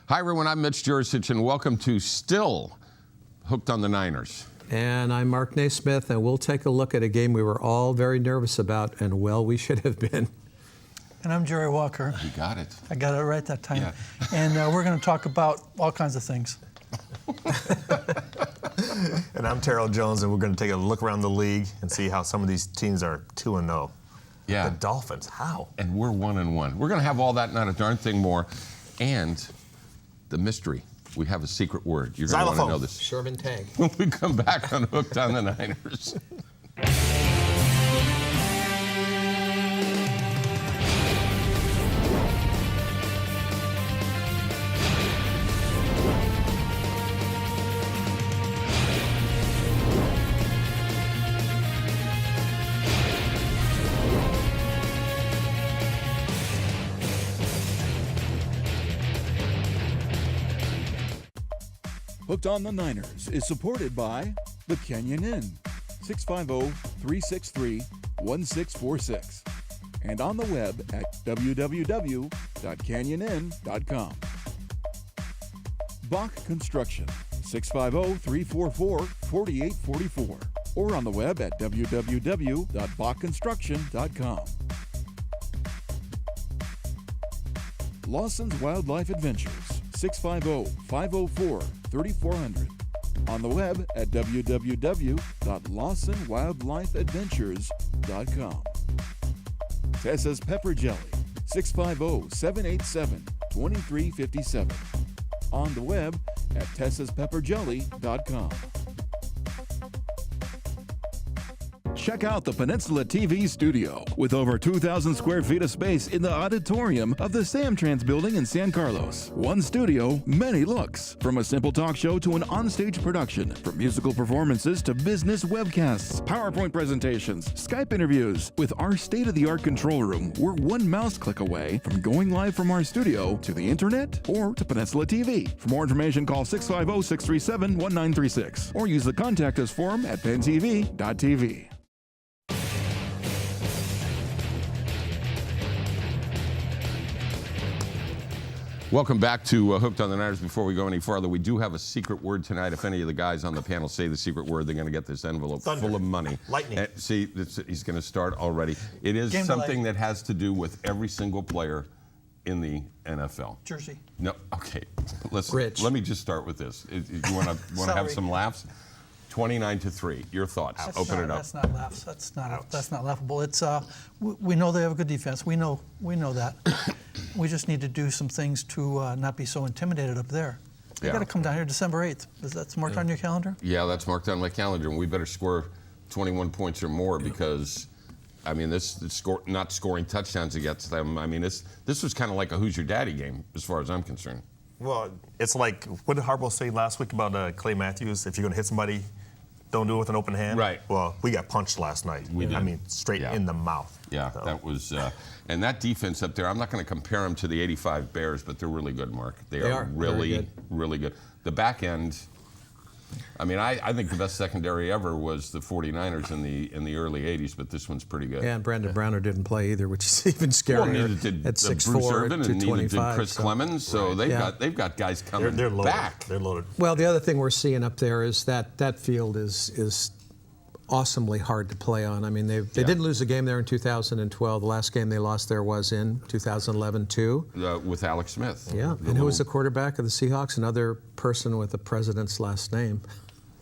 Hi, everyone. I'm Mitch Juricich, and welcome to Still Hooked on the Niners. And I'm Mark Naismith, and we'll take a look at a game we were all very nervous about, and well, we should have been. And I'm Jerry Walker. You got it. I got it right that time. Yeah. And we're going to talk about all kinds of things. And I'm Terrell Jones, and we're going to take a look around the league and see how some of these teams are 2-0. Yeah. The Dolphins, how? And we're 1-1. We're going to have all that, not a darn thing more. And the mystery. We have a secret word. You're going to want to know this. Sherman Tank. When we come back on Hooked on the Niners. Hooked on the Niners is supported by the Canyon Inn, 650-363-1646, and on the web at www.canyoninn.com. Bach Construction, 650-344-4844, or on the web at www.bachconstruction.com. Lawson's Wildlife Adventures, 650-504-3400. On the web at www.lawsonwildlifeadventures.com. Tessa's Pepper Jelly, 650-787-2357. On the web at tessaspepperjelly.com. Check out the Peninsula TV studio with over 2,000 square feet of space in the auditorium of the Samtrans building in San Carlos. One studio, many looks. From a simple talk show to an onstage production, from musical performances to business webcasts, PowerPoint presentations, Skype interviews. With our state-of-the-art control room, we're one mouse click away from going live from our studio to the internet or to Peninsula TV. For more information, call 650-637-1936 or use the Contact Us form at pentv.tv. Welcome back to Hooked on the Niners. Before we go any farther, we do have a secret word tonight. If any of the guys on the panel say the secret word, they're going to get this envelope full of money. Lightning. See, he's going to start already. It is Game something delay. that has to do with every single player in the NFL. Jersey. No, okay. Listen, Rich. Let me just start with this. You want to have Sorry. some laughs? 29-3. Your thoughts? Open it up. That's not laughs. That's not laughable. It's we know they have a good defense. We know that. We just need to do some things to not be so intimidated up there. They Yeah. got to come down here December 8th. That's marked on your calendar? Yeah, that's marked on my calendar, and we better score 21 points or more because, I mean, not scoring touchdowns against them. I mean, this was kind of like a Who's Your Daddy game, as far as I'm concerned. Well, it's like, what did Harbaugh say last week about Clay Matthews? If you're going to hit somebody, don't do it with an open hand. Right. Well, we got punched last night. We did. I mean, straight in the mouth. Yeah, So. that was, and that defense up there, I'm not going to compare them to the 85 Bears, but they're really good, Mark. They are really, very good. really good. The back end, I mean, I think the best secondary ever was the 49ers in the early 80s, but this one's pretty good. Yeah, and Brandon Browner didn't play either, which is even Well, scarier neither did at Bruce 6'4", Irvin, at and neither did 225. Chris Clemens, so Yeah. they've got guys coming They're loaded. back. They're loaded. Well, the other thing we're seeing up there is that field is awesomely hard to play on. I mean, they didn't lose a game there in 2012. The last game they lost there was in 2011 too. With Alex Smith. Yeah, and who was the quarterback of the Seahawks? Another person with the president's last name,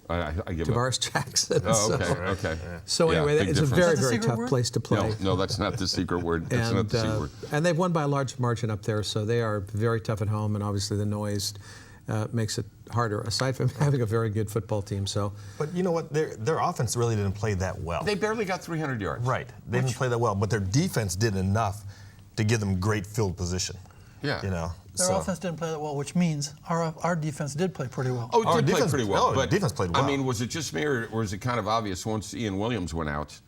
I give up. Tavares Jackson. Oh, okay, So, okay. so Yeah, anyway, big it's a difference. very, Is that the very secret tough word? place to play. No, that's not the secret word. That's not the secret word. And they've won by a large margin up there, so they are very tough at home, and obviously the noise makes it harder, aside from having a very good football team. So, But you know what? Their offense really didn't play that well. They barely got 300 yards. Right. They didn't play that well, but their defense did enough to give them great field position. Yeah. You know. Their offense didn't play that well, which means our defense did play pretty well. Oh, it Our did play defense- pretty well. no, but defense played well. I mean, was it just me, or was it kind of obvious once Ian Williams went out?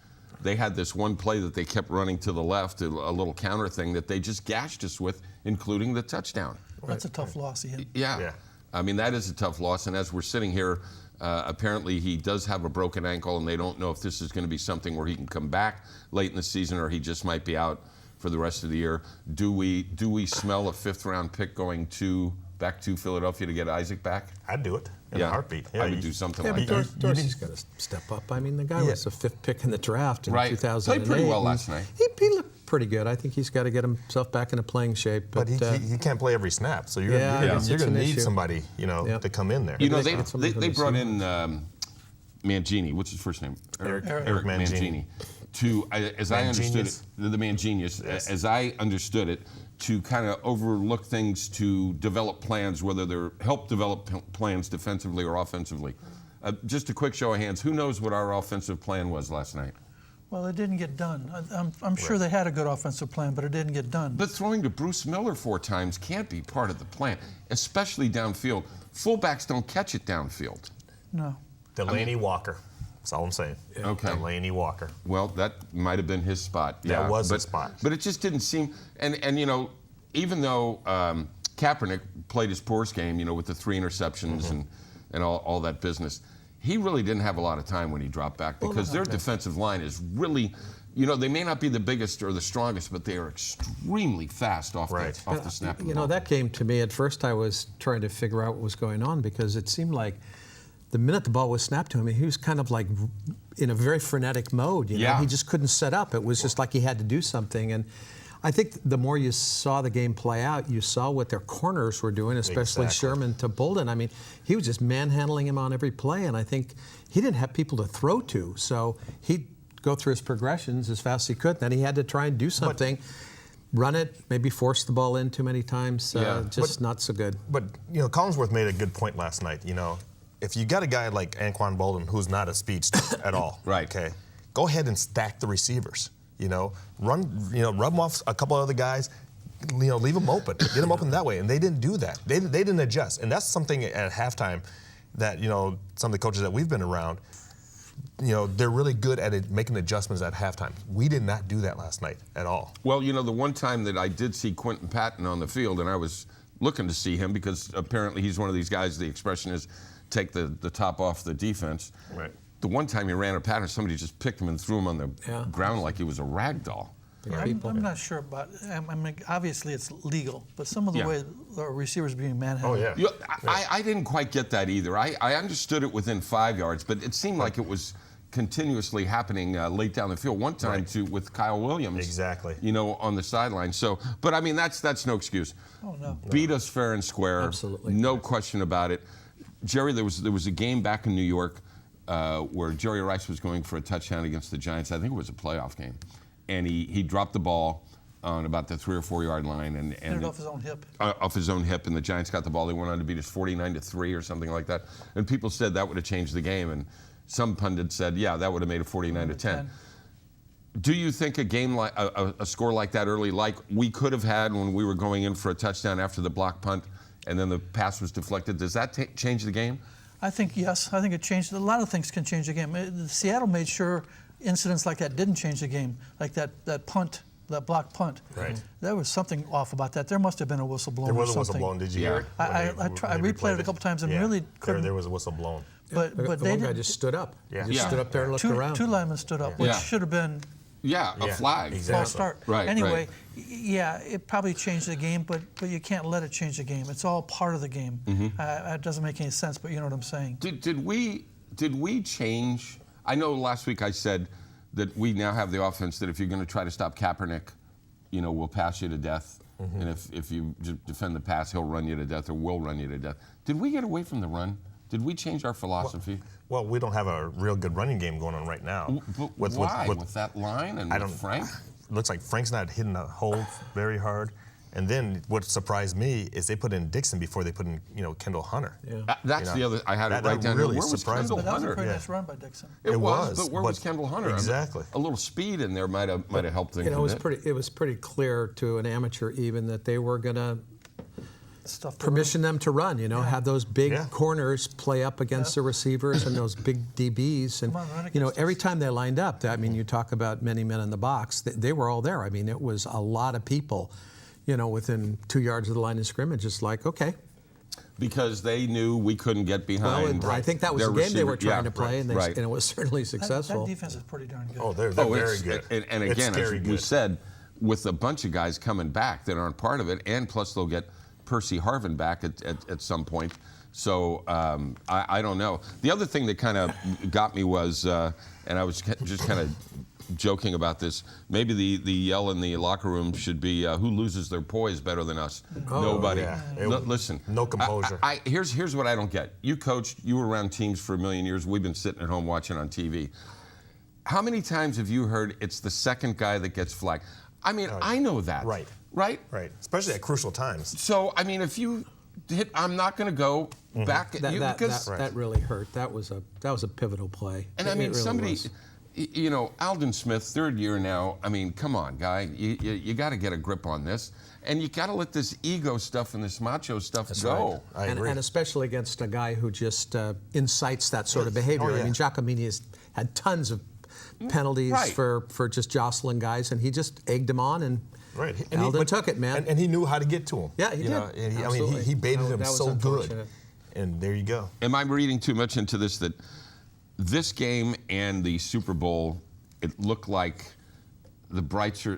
They had this one play that they kept running to the left, a little counter thing that they just gashed us with, including the touchdown. That's a tough loss, Ian. Yeah. I mean, that is a tough loss. And as we're sitting here, apparently he does have a broken ankle, and they don't know if this is going to be something where he can come back late in the season or he just might be out for the rest of the year. Do we smell a fifth-round pick going to back to Philadelphia to get Isaac back? I'd do it in a heartbeat. I would do something Yeah, like but that. Dorsey's got to step up. I mean, the guy was the 5th pick in the draft in Right. 2008. Played pretty well and last night. He looked pretty good. I think he's got to get himself back into playing shape. But he can't play every snap, so you're it's going to an need issue. somebody, to come in there. You know, They they got somebody they from brought the in Mangini. What's his first name? Eric Mangini. As I understood it, the Manginius, Yes. as I understood it, to kind of overlook things, to develop plans, whether they're help develop plans defensively or offensively. Just a quick show of hands. Who knows what our offensive plan was last night? Well, it didn't get done. I'm sure they had a good offensive plan, but it didn't get done. But throwing to Bruce Miller 4 times can't be part of the plan, especially downfield. Fullbacks don't catch it downfield. No. Delaney Walker. That's all I'm saying. Okay. Delaney Walker. Well, that might have been his spot. That was but, his spot. But it just didn't seem. And even though Kaepernick played his poorest game, with the 3 interceptions and all that business, he really didn't have a lot of time when he dropped back because their defensive line is really, they may not be the biggest or the strongest, but they are extremely fast off the snap. That game to me, at first I was trying to figure out what was going on because it seemed like the minute the ball was snapped to him, he was kind of like in a very frenetic mode. He just couldn't set up. It was just like he had to do something. And I think the more you saw the game play out, you saw what their corners were doing, especially Sherman to Bolden. I mean, he was just manhandling him on every play, and I think he didn't have people to throw to. So he'd go through his progressions as fast as he could. Then he had to try and do something. Run it, maybe force the ball in too many times. Not so good. But, Collinsworth made a good point last night. If you got a guy like Anquan Bolden who's not a speedster at all, Right. Okay, go ahead and stack the receivers. Rub them off a couple other guys. Leave them open, get them open that way, and they didn't do that. They didn't adjust, and that's something at halftime that some of the coaches that we've been around, they're really good at making adjustments at halftime. We did not do that last night at all. Well, the one time that I did see Quentin Patton on the field, and I was looking to see him because apparently he's one of these guys. The expression is take the top off the defense. Right. The one time he ran a pattern, somebody just picked him and threw him on the ground like he was a rag doll. I'm not sure about. I mean, obviously it's legal, but some of the way the receivers being manhandled. Oh yeah. I didn't quite get that either. I understood it within 5 yards, but it seemed like it was continuously happening late down the field. One time with Kyle Williams. Exactly. On the sideline. So, but I mean that's no excuse. Oh no. Beat us fair and square. Absolutely. No question about it. Jerry, there was a game back in New York where Jerry Rice was going for a touchdown against the Giants. I think it was a playoff game. And he dropped the ball on about the 3 or 4 yard line and Hit it off his own hip. Off his own hip, and the Giants got the ball. They went on to beat us 49-3 or something like that. And people said that would have changed the game. And some pundits said, yeah, that would have made it 49-10. Do you think a game like a score like that early, like we could have had when we were going in for a touchdown after the block punt, and then the pass was deflected, does that change the game? I think yes. I think it changed. A lot of things can change the game. Seattle made sure incidents like that didn't change the game, like that punt, that block punt. Right. There was something off about that. There must have been a whistle blown. There was or a whistle something. blown. Did you hear it? I replayed it a couple times and really couldn't. There was a whistle blown. But The they one guy didn't. just stood up. Yeah. He just stood up there and looked around. Two linemen stood up, which should have been A flag. Exactly. false start. Right, Anyway, yeah, it probably changed the game, but you can't let it change the game. It's all part of the game. It doesn't make any sense, but you know what I'm saying. Did we change? I know last week I said that we now have the offense that if you're going to try to stop Kaepernick, we'll pass you to death. And if you defend the pass, he'll run you to death or we'll run you to death. Did we get away from the run? Did we change our philosophy? Well, we don't have a real good running game going on right now. But why? With that line and with Frank? Looks like Frank's not hitting the hole very hard. And then what surprised me is they put in Dixon before they put in, Kendall Hunter. Yeah. That's the other. I had it right down really here. Where was surprised me. Kendall But that was a Hunter? pretty nice run by Dixon. It was, was, but where was but- Kendall Hunter? Exactly. A little speed in there might have helped things. It was pretty clear to an amateur even that they were going to Stuff permission them to run, have those big Yeah. corners play up against the receivers and those big DBs. And, Come on, run against every time they lined up, I mean, you talk about many men in the box, they were all there. I mean, it was a lot of people, within 2 yards of the line of scrimmage. It's like, okay. Because they knew we couldn't get behind. I think that was their the game they were receiver. trying to play, and right. it was certainly successful. That defense is pretty darn good. Oh, they're Oh, very it's good. And It's again, as scary we good. said, with a bunch of guys coming back that aren't part of it, and plus they'll get Percy Harvin back at some point. So I don't know. The other thing that kind of got me was, and I was just kind of joking about this, maybe the yell in the locker room should be, who loses their poise better than us? Nobody. Yeah. Listen. No composure. Here's what I don't get. You coached, you were around teams for a million years. We've been sitting at home watching on TV. How many times have you heard it's the second guy that gets flagged? I mean, I know that. Right. Right? Right. Especially at crucial times. So, I mean, if you hit, I'm not going to go back at you because that really hurt. That was a pivotal play. And I mean, really somebody, was. you know, Aldon Smith, third year now. I mean, come on, guy, you got to get a grip on this, and you got to let this ego stuff and this macho stuff go. Right. I agree. And especially against a guy who just incites that sort of behavior. I mean, Giacomini has had tons of penalties for just jostling guys, and he just egged him on, and Aldon took it, man. And he knew how to get to him. Yeah, he did. I mean, he baited him so good. And there you go. Am I reading too much into this, that this game and the Super Bowl, it looked like the lights are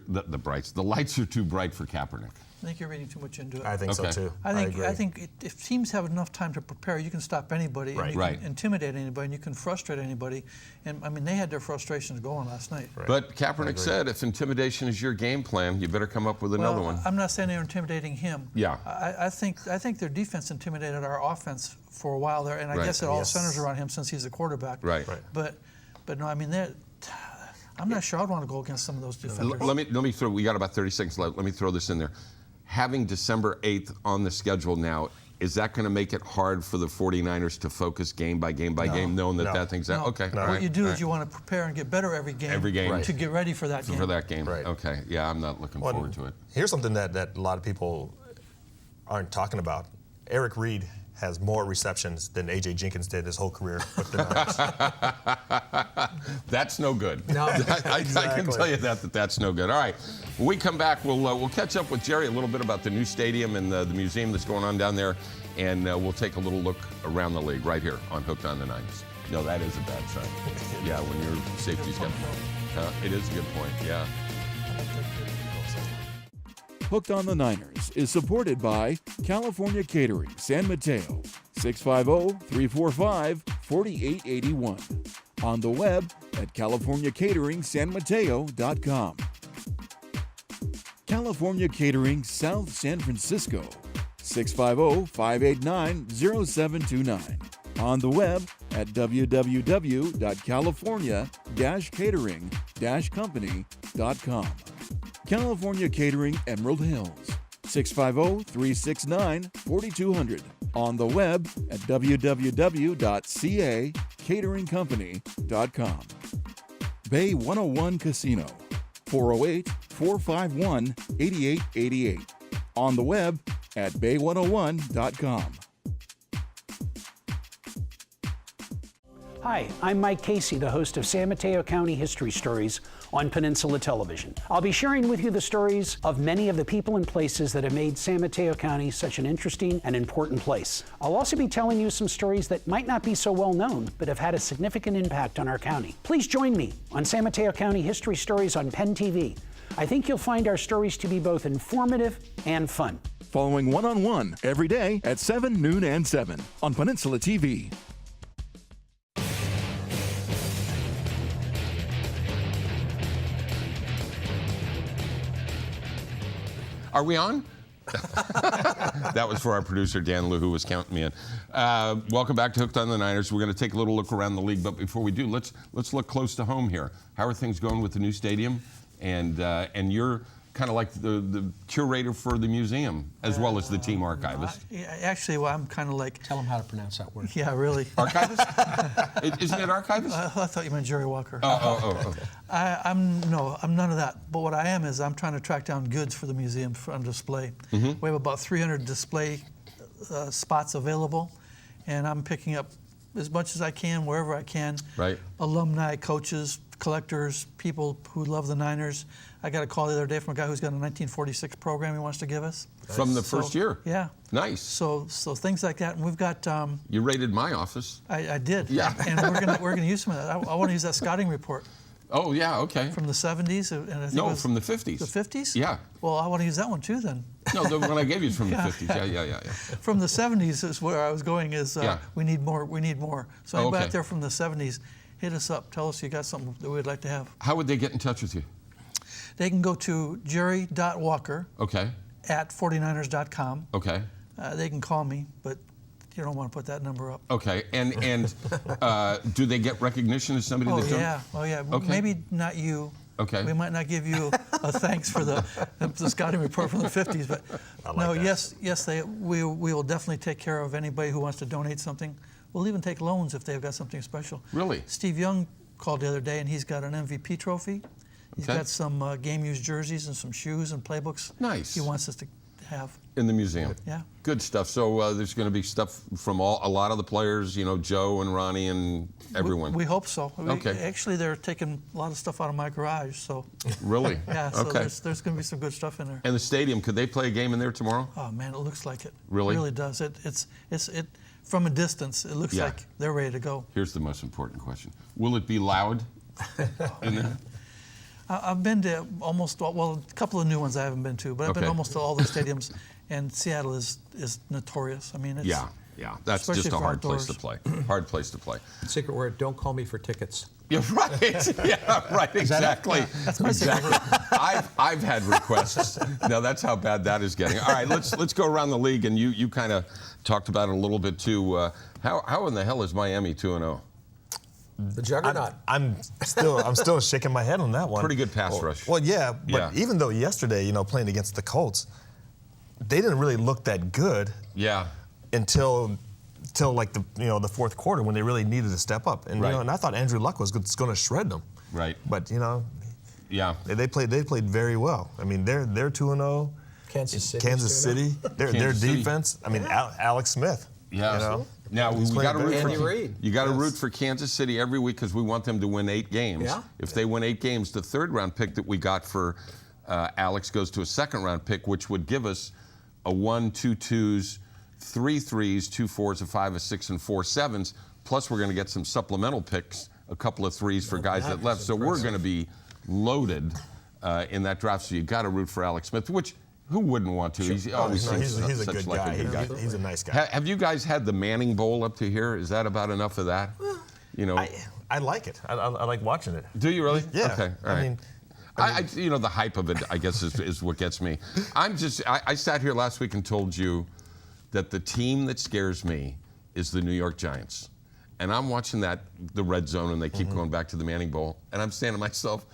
too bright for Kaepernick? I think you're reading too much into it. I think so too. I agree. think if teams have enough time to prepare, you can stop anybody, and you can intimidate anybody, and you can frustrate anybody. And I mean, they had their frustrations going last night. Right. But Kaepernick said, if intimidation is your game plan, you better come up with another one. I'm not saying they're intimidating him. Yeah. I think their defense intimidated our offense for a while there, and I guess it all centers around him since he's a quarterback. Right. But no, I mean, I'm not sure I'd want to go against some of those defenders. Let me throw. We got about 30 seconds left. Let me throw this in there. Having December 8th on the schedule now, is that going to make it hard for the 49ers to focus game by game by game, knowing that thing's out? Okay. No. What you do is you want to prepare and get better every game to get ready for that game. For that game. Right. Okay. Yeah, I'm not looking forward to it. Here's something that a lot of people aren't talking about. Eric Reed has more receptions than A.J. Jenkins did his whole career with the Niners. That's no good. No. I can tell you that's no good. All right. When we come back, we'll catch up with Jerry a little bit about the new stadium and the museum that's going on down there, and we'll take a little look around the league right here on Hooked on the Niners. No, that is a bad sign. Yeah, when your safety's got it is a good point, yeah. Hooked on the Niners is supported by California Catering, San Mateo, 650-345-4881. On the web at CaliforniaCateringSanMateo.com. California Catering, South San Francisco, 650-589-0729. On the web at www.california-catering-company.com. California Catering, Emerald Hills, 650-369-4200. On the web at www.cacateringcompany.com. Bay 101 Casino, 408-451-8888. On the web at bay101.com. Hi, I'm Mike Casey, the host of San Mateo County History Stories on Peninsula Television. I'll be sharing with you the stories of many of the people and places that have made San Mateo County such an interesting and important place. I'll also be telling you some stories that might not be so well known, but have had a significant impact on our county. Please join me on San Mateo County History Stories on Penn TV. I think you'll find our stories to be both informative and fun. Following one-on-one every day at 7, noon, and 7 on Peninsula TV. Are we on? That was for our producer, Dan Liu, who was counting me in. Welcome back to Hooked on the Niners. We're going to take a little look around the league, but before we do, let's look close to home here. How are things going with the new stadium? And you're kind of like the curator for the museum, as well as the team archivist. Actually, well, I'm kind of like... Tell them how to pronounce that word. Yeah, really. Archivist? Isn't it archivist? I thought you meant Jerry Walker. Oh. I'm none of that. But what I am is I'm trying to track down goods for the museum on display. Mm-hmm. We have about 300 display spots available, and I'm picking up as much as I can, wherever I can. Right. Alumni, coaches, collectors, people who love the Niners. I got a call the other day from a guy who's got a 1946 program he wants to give us. From the first year? Yeah. Nice. So things like that, and we've got... you raided my office. I did. Yeah. And we're gonna use some of that. I want to use that scouting report. Oh, yeah, okay. From the 70s? And I think No, it was from the 50s. The 50s? Yeah. Well, I want to use that one too then. No, the one I gave you is from the 50s. Yeah. From the 70s is where I was going is Yeah. we need more. So anybody okay. out there from the 70s, hit us up. Tell us you got something that we'd like to have. How would they get in touch with you? They can go to jerry.walker Okay. at 49ers.com. Okay. They can call me, but you don't want to put that number up. Okay. And do they get recognition as somebody Oh, that's done? yeah. Oh, yeah. Okay. Maybe not you. Okay. We might not give you a thanks for the scouting report from the 50s, but no, that. yes, we will definitely take care of anybody who wants to donate something. We'll even take loans if they've got something special. Really? Steve Young called the other day, and he's got an MVP trophy. He's Okay. got some game-used jerseys and some shoes and playbooks. Nice. He wants us to have. In the museum. Yeah. Good stuff. So there's going to be stuff from a lot of the players, Joe and Ronnie and everyone. We hope so. Okay. Actually, they're taking a lot of stuff out of my garage, so Really? yeah. So Okay. there's going to be some good stuff in there. And the stadium, could they play a game in there tomorrow? Oh man, it looks like it. Really? It really does. It from a distance, it looks Yeah. like they're ready to go. Here's the most important question. Will it be loud in there? I've been to almost a couple of new ones I haven't been to, but I've been Okay. almost to all the stadiums, and Seattle is notorious. I mean, it's, Yeah. That's especially just a for hard place to outdoors. play. Hard place to play. Secret word: don't call me for tickets. Yeah, right. Yeah, right. Exactly. That's my secret word. I've had requests. Now that's how bad that is getting. All right, let's go around the league, and you kind of talked about it a little bit too. How in the hell is Miami 2-0? The juggernaut. I'm still shaking my head on that one. Pretty good pass rush. Well, yeah, but Yeah. even though yesterday, playing against the Colts, they didn't really look that good Yeah. until like the fourth quarter when they really needed to step up. And Right. and I thought Andrew Luck was going to shred them. Right. But Yeah. they played very well. I mean, they're 2-0. Kansas City. Kansas City, their Kansas City. defense. I mean, Alex Smith. Yeah. Now we He's got to playing root very for well. Reed. you got to root for Kansas City every week because we want them to win 8 games. Yeah. If they win 8 games, the third round pick that we got for Alex goes to a second round pick, which would give us a 1, 2 2s, 3 3s, 2 4s, a 5, a 6, and 4 7s. Plus, we're going to get some supplemental picks, a couple of 3s for guys that left. So we're going to be loaded in that draft. So you got to root for Alex Smith, which. Who wouldn't want to? He's always he's a such good like guy. a good guy. He's a nice guy. Have you guys had the Manning Bowl up to here? Is that about enough of that? I like it. I like watching it. Do you really? Yeah. Okay. All right. I mean, the hype of it, I guess, is what gets me. I sat here last week and told you that the team that scares me is the New York Giants. And I'm watching the red zone, and they keep going back to the Manning Bowl. And I'm saying to myself,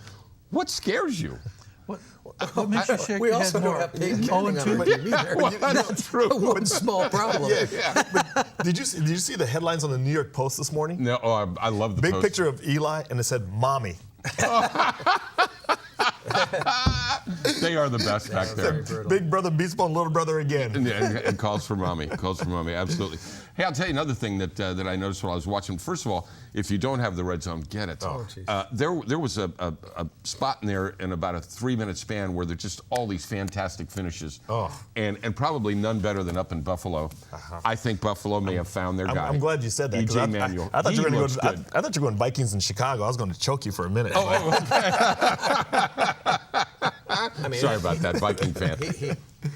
what scares you? What makes you shake We your also head don't more? have Peyton 0 Manning and on 2? it either. Well, that's true. One small problem. but did you see the headlines on the New York Post this morning? No, I love the Big post. picture of Eli, and it said "Mommy." They are the best back there. Big brother beats on little brother again. And calls for mommy. Calls for mommy. Absolutely. Hey, I'll tell you another thing that I noticed while I was watching. First of all, if you don't have the red zone, get it. There was a spot in there in about a 3-minute span where there's just all these fantastic finishes. And probably none better than up in Buffalo. I think Buffalo may have found their guy. I'm glad you said that. 'Cause E.J. Manuel. I thought you were going looks to go. good. I thought you were going Vikings in Chicago. I was going to choke you for a minute. I mean, Sorry about that, Viking fan.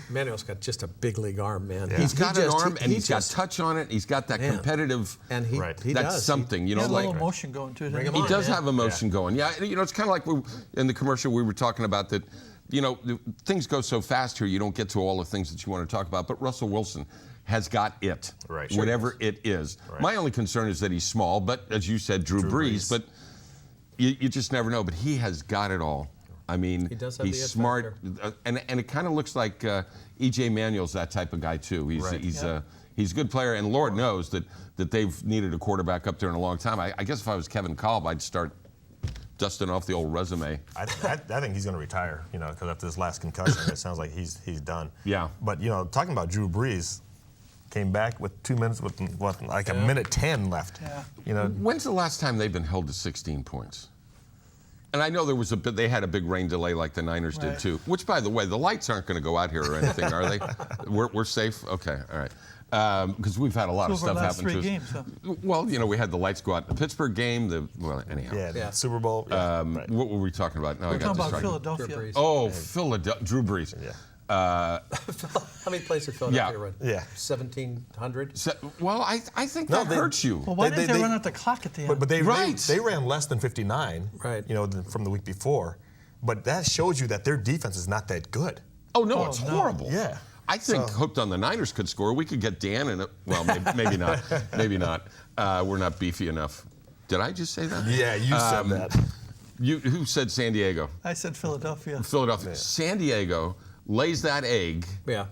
Manuel's got just a big league arm, man. He's got an arm, and he's got touch on it. He's got that competitive. And he Right. That's does. something, He has a like. little motion going to it. Bring him He on, does man. have emotion going. Yeah, it's kind of like in the commercial we were talking about that, things go so fast here, you don't get to all the things that you want to talk about. But Russell Wilson has got it, Right. whatever it is. Right. My only concern is that he's small, but as you said, Drew Brees, but you just never know. But he has got it all. I mean, He does have he's the it smart, and it kind of looks like E.J. Manuel's that type of guy too. He's a good player, and Lord knows that they've needed a quarterback up there in a long time. I guess if I was Kevin Kolb, I'd start dusting off the old resume. I think he's going to retire, because after this last concussion, it sounds like he's done. Yeah. But, talking about Drew Brees, came back with 2 minutes, with a minute 10 left. Yeah. When's the last time they've been held to 16 points? And I know they had a big rain delay like the Niners did too. Which, by the way, the lights aren't going to go out here or anything, are they? We're safe. Okay, all right. because we've had a lot of Two of stuff our last happen to us. 3 games, huh? Well, we had the lights go out in the Pittsburgh game. Anyhow. Yeah, the Super Bowl. Yeah, right. What were we talking about? Now We're I got talking about distracted. Philadelphia. Oh, Philadelphia. Drew Brees. Yeah. How many plays did Philadelphia run? Yeah. 1,700? Well, I think No, that hurts you. Well, why didn't they run out the clock at the end? But they Right. they ran less than 59. Right. From the week before. But that shows you that their defense is not that good. Oh, no, Oh, it's no. horrible. Yeah. I think Hooked on the Niners could score. We could get Dan in it. Well, maybe not. Maybe not. We're not beefy enough. Did I just say that? Yeah, you said that. Who said San Diego? I said Philadelphia. Philadelphia. San Diego lays that egg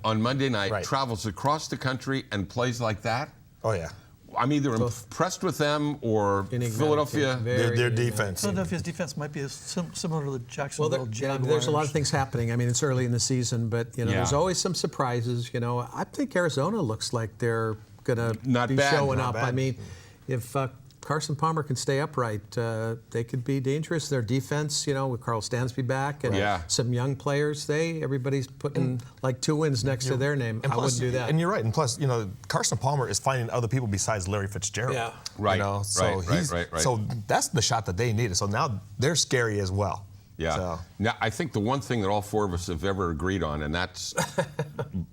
on Monday night, Right. travels across the country, and plays like that. Oh, yeah. I'm either impressed with them or Enigmatic, Philadelphia. Their defense. Philadelphia's defense might be similar to the Jacksonville Jaguars. there's a lot of things happening. I mean, it's early in the season, but there's always some surprises. I think Arizona looks like they're going to Not be bad, showing not up. bad. I mean, if Carson Palmer can stay upright, they could be dangerous. Their defense, with Carl Stansby back and some young players, everybody's putting like 2 wins next to their name. And I plus, wouldn't do that. And you're right. And plus, Carson Palmer is finding other people besides Larry Fitzgerald. Yeah. Right, So right. So that's the shot that they needed. So now they're scary as well. Yeah. So. Now, I think the one thing that all 4 of us have ever agreed on, and that's,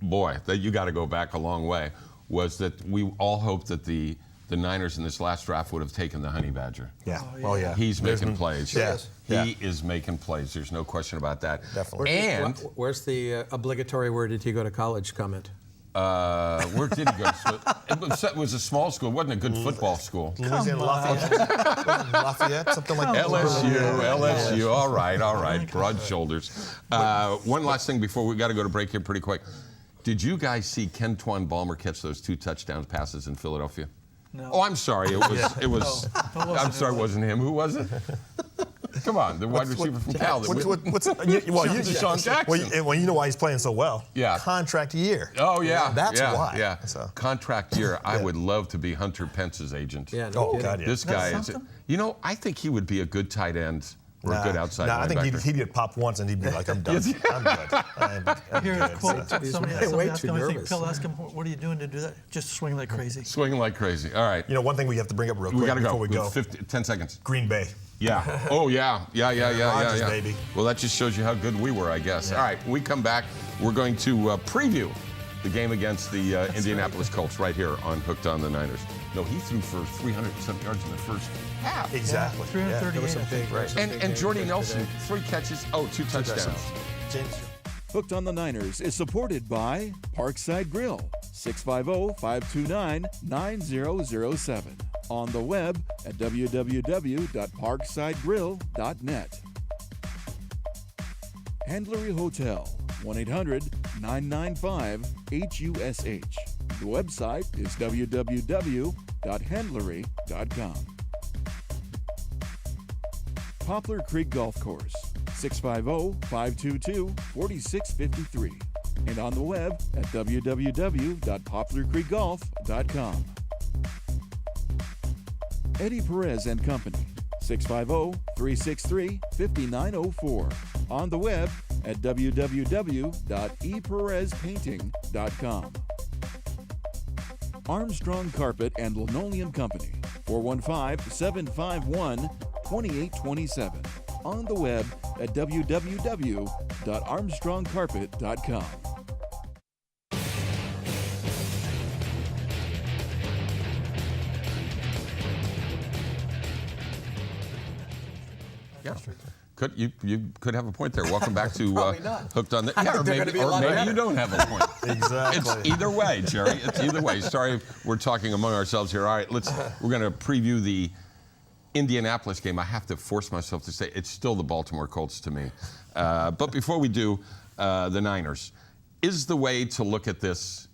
boy, that you got to go back a long way, was that we all hoped that the Niners in this last draft would have taken the Honey Badger. Yeah. Oh, yeah. He's making plays. Yeah. He is making plays. There's no question about that. Definitely. And Where's the obligatory "where did he go to college" comment? where did he go? It was a small school. It wasn't a good football school. Louisiana Lafayette, something like that. LSU. All right. Broad shoulders. One last thing before we got to go to break here pretty quick. Did you guys see Kentwan Balmer catch those 2 touchdown passes in Philadelphia? No. Oh, I'm sorry. It was. I'm sorry, it wasn't him. Who was it? Come on, the wide receiver from Cal. Deshaun Jackson. Well, you know why he's playing so well. Yeah. Contract year. Oh, yeah. That's why. Yeah. So. Contract year. I would love to be Hunter Pence's agent. Yeah. No kidding. God, yeah. This guy That's is. something? I think he would be a good tight end or a good outside I think linebacker. he'd get popped once and he'd be like, I'm done. I'm good. I'm Here, good. quote, So- somebody way asked too him, I think nervous. Phil asked him, what are you doing to do that? Just swing like crazy. Swinging like crazy. All right. One thing we have to bring up real We quick got to go. before we go. 10 seconds. Green Bay. Yeah. Oh, yeah. Rodgers, baby. Well, that just shows you how good we were, I guess. All right. When we come back, we're going to preview the game against the Indianapolis Colts right here on Hooked on the Niners. No, he threw for 307 yards in the first half. Exactly. 338. And Jordy Nelson, 3 catches, 2 touchdowns. James. Hooked on the Niners is supported by Parkside Grill, 650-529-9007. On the web at www.parksidegrill.net. Handlery Hotel, 1-800-995-HUSH. The website is www.handlery.com. Poplar Creek Golf Course, 650-522-4653. And on the web at www.poplarcreekgolf.com. Eddie Perez and Company, 650-363-5904. On the web at www.eperezpainting.com. Armstrong Carpet and Linoleum Company, 415-751-2827. On the web at www.armstrongcarpet.com. Yeah. You could have a point there. Welcome back to Probably not. Hooked on the. I Yeah, think or they're maybe, gonna be a lot maybe better. you don't have a point. Exactly. It's either way, Jerry. It's either way. Sorry, we're talking among ourselves here. All right, we're going to preview the Indianapolis game. I have to force myself to say it's still the Baltimore Colts to me. But before we do, the Niners. Is the way to look at this,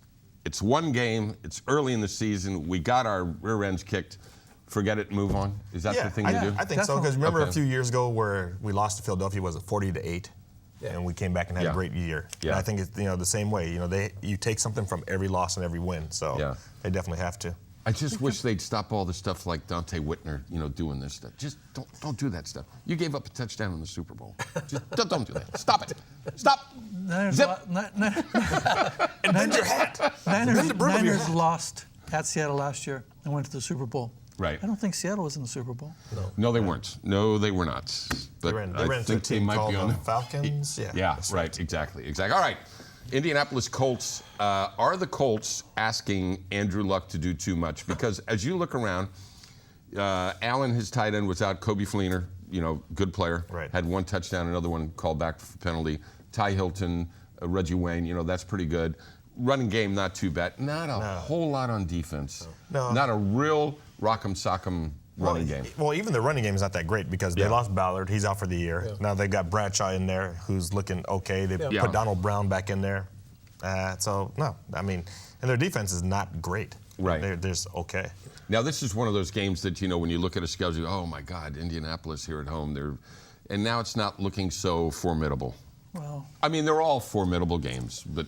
it's one game, it's early in the season, we got our rear ends kicked, forget it, move on? Is that the thing to do? I think so. Because remember Okay. a few years ago where we lost to Philadelphia, was it 40-8? And we came back and had a great year. Yeah. And I think it's the same way. You take something from every loss and every win. So they definitely have to. I just wish they'd stop all the stuff like Dante Whitner, doing this stuff. Just don't do that stuff. You gave up a touchdown in the Super Bowl. Just don't do that. Stop it. Stop. Zip. And bend your hat. Niners lost at Seattle last year and went to the Super Bowl. Right. I don't think Seattle was in the Super Bowl. No, they weren't. No, they were not. But They ran I think they might be on the Falcons. Yeah, right. Exactly. All right. Indianapolis Colts. Are the Colts asking Andrew Luck to do too much? Because as you look around, Allen, his tight end, was out. Kobe Fleener, good player. Right. Had one touchdown, another one called back for penalty. Ty Hilton, Reggie Wayne, that's pretty good. Running game, not too bad. Not a whole lot on defense. No. Not a real rock'em sock'em running game. Well, even the running game is not that great because they lost Ballard. He's out for the year. Yeah. Now they got Bradshaw in there who's looking okay. They put Donald Brown back in there. And their defense is not great. Right. They're just okay. Now, this is one of those games that, when you look at a schedule, you go, oh, my God, Indianapolis here at home. And now it's not looking so formidable. Well, they're all formidable games, but...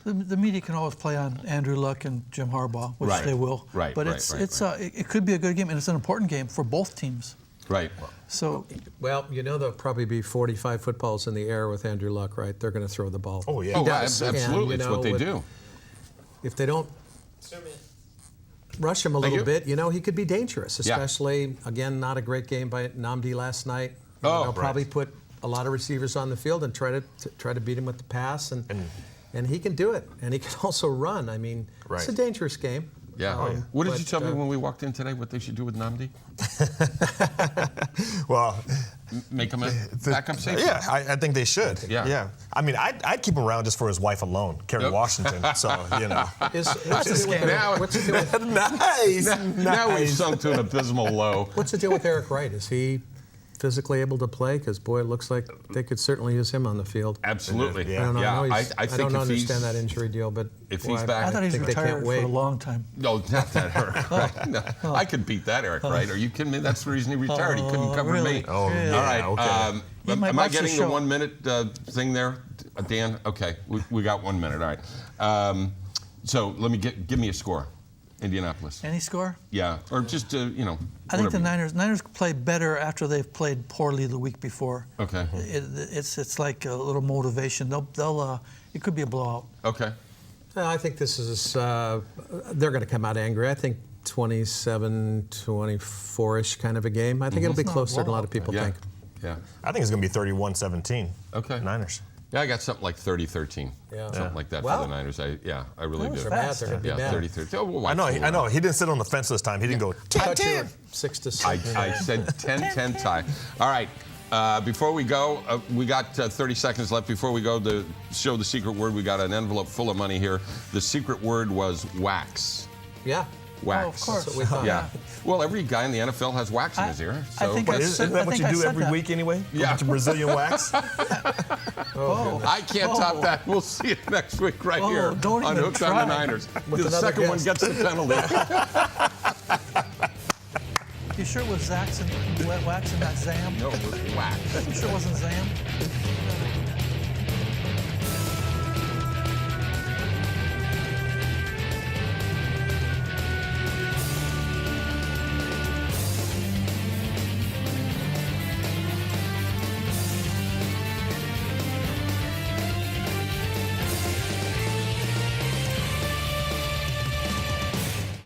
The media can always play on Andrew Luck and Jim Harbaugh, which they will. Right. But it could be a good game, and it's an important game for both teams. Right. So. Well, there'll probably be 45 footballs in the air with Andrew Luck, right? They're going to throw the ball. Oh, yeah. Oh, absolutely. It's what they do. If they don't rush him a little bit, he could be dangerous, especially, again, not a great game by Nnamdi last night. They'll probably put a lot of receivers on the field and try to beat him with the pass, and he can do it, and he can also run. It's a dangerous game. Yeah. What did you tell me when we walked in today? What they should do with Nnamdi? Well, make him a backup safety. Yeah, I think they should. Yeah. I'd keep him around just for his wife alone, Kerry Washington. So What's the deal with nice. Now we've sunk to an abysmal low. What's the deal with Eric Wright? Is he physically able to play? Because, boy, it looks like they could certainly use him on the field. Absolutely. I don't know. Yeah. I don't understand that injury deal, but if he's back, I thought he's retired for a long time. No, not that Eric Wright. No. I could beat that Eric Wright. Are you kidding me? That's the reason he retired. He couldn't cover me. Oh, really? All right. Okay. Am I getting the 1 minute thing there, Dan? Okay. We got 1 minute. All right. So let me give me a score. Indianapolis. Any score? Yeah, or just I think the Niners play better after they've played poorly the week before. Okay. It's like a little motivation. It could be a blowout. Okay. I think this is they're going to come out angry. I think 27-24-ish kind of a game. I think it'll be closer than a lot of people think. Yeah. I think it's going to be 31-17. Okay. Niners. Yeah, I got something like 30-13. Yeah. Something like that for the Niners. I really do. They're mad. They're going to be mad. 30-13. Oh, well, I know. He didn't sit on the fence this time. He didn't go 10-10. 6-6. I said 10-10 tie. All right. Before we go, we got 30 seconds left. Before we go to show the secret word, we got an envelope full of money here. The secret word was wax. Yeah. Wax. Oh, of course. That's what we thought. Yeah. Well, every guy in the NFL has wax in his ear. So. I think Isn't that what you do every week anyway? Yeah. A bunch of Brazilian wax? I can't top that. We'll see you next week right here don't on even Hooks on the Niners. The second one gets the penalty. You sure it was wax and not Zam? No, it was wax. You sure it wasn't Zam?